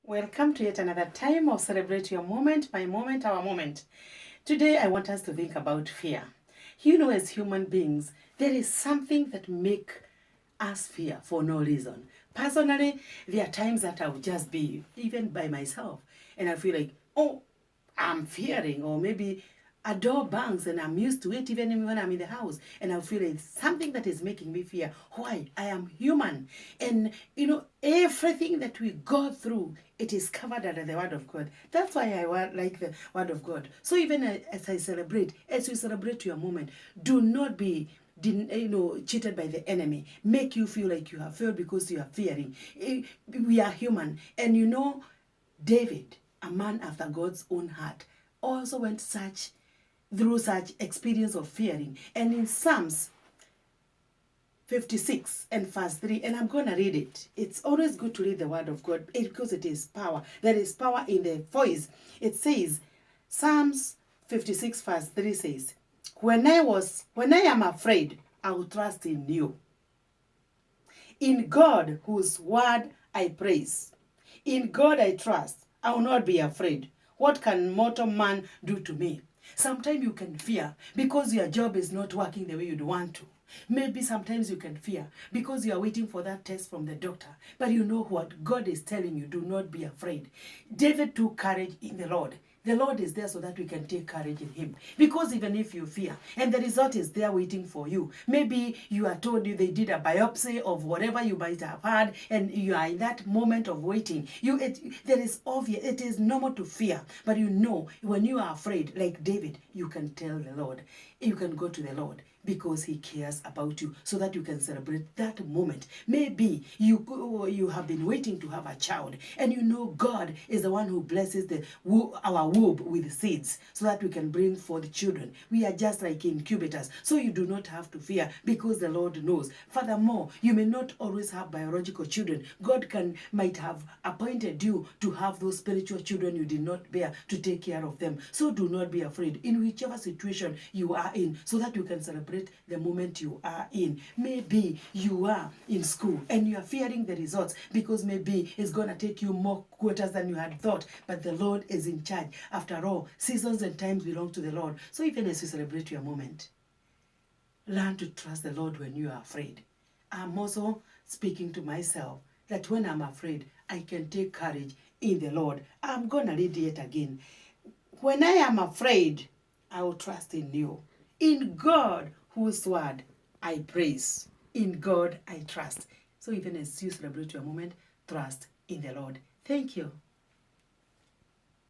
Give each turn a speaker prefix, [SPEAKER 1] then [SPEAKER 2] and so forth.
[SPEAKER 1] Welcome to yet another time of Celebrate Your Moment, my moment, our moment. Today I want us to think about fear. You know, as human beings, there is something that make us fear for no reason. Personally, there are times that I would just be, even by myself, and I feel like, oh, I'm fearing, or maybe a door bangs and I'm used to it even when I'm in the house, and I feel it's something that is making me fear. Why? I am human, and everything that we go through, it is covered under the Word of God. That's why I like the Word of God. So even as we celebrate your moment, do not be cheated by the enemy, make you feel like you have failed because you are fearing. We are human, and David, a man after God's own heart, also went through such experience of fearing. And in Psalms 56 and verse 3, and I'm going to read it. It's always good to read the Word of God because it is power. There is power in the voice. It says, Psalms 56 verse 3 says, when I am afraid, I will trust in you. In God, whose word I praise. In God I trust. I will not be afraid. What can mortal man do to me? Sometimes you can fear because your job is not working the way you'd want to. Maybe sometimes you can fear because you are waiting for that test from the doctor. But you know what? God is telling you, do not be afraid. David took courage in the Lord. The Lord is there so that we can take courage in Him. Because even if you fear, and the result is there waiting for you, maybe you are told they did a biopsy of whatever you might have had, and you are in that moment of waiting. There is obvious, it is normal to fear, but when you are afraid, like David, you can tell the Lord, you can go to the Lord, because He cares about you, so that you can celebrate that moment. Maybe you have been waiting to have a child, and God is the one who blesses our womb with seeds, so that we can bring forth children. We are just like incubators, so you do not have to fear, because the Lord knows. Furthermore, you may not always have biological children. God might have appointed you to have those spiritual children you did not bear, to take care of them. So do not be afraid in whichever situation you are in, so that you can celebrate the moment you are in. Maybe you are in school and you are fearing the results, because maybe it's going to take you more quarters than you had thought, but the Lord is in charge. After all, seasons and times belong to the Lord. So even as you celebrate your moment, learn to trust the Lord when you are afraid. I'm also speaking to myself that when I'm afraid, I can take courage in the Lord. I'm going to read it again. When I am afraid, I will trust in you. In God, whose word I praise. In God I trust. So even as you celebrate your moment, trust in the Lord. Thank you.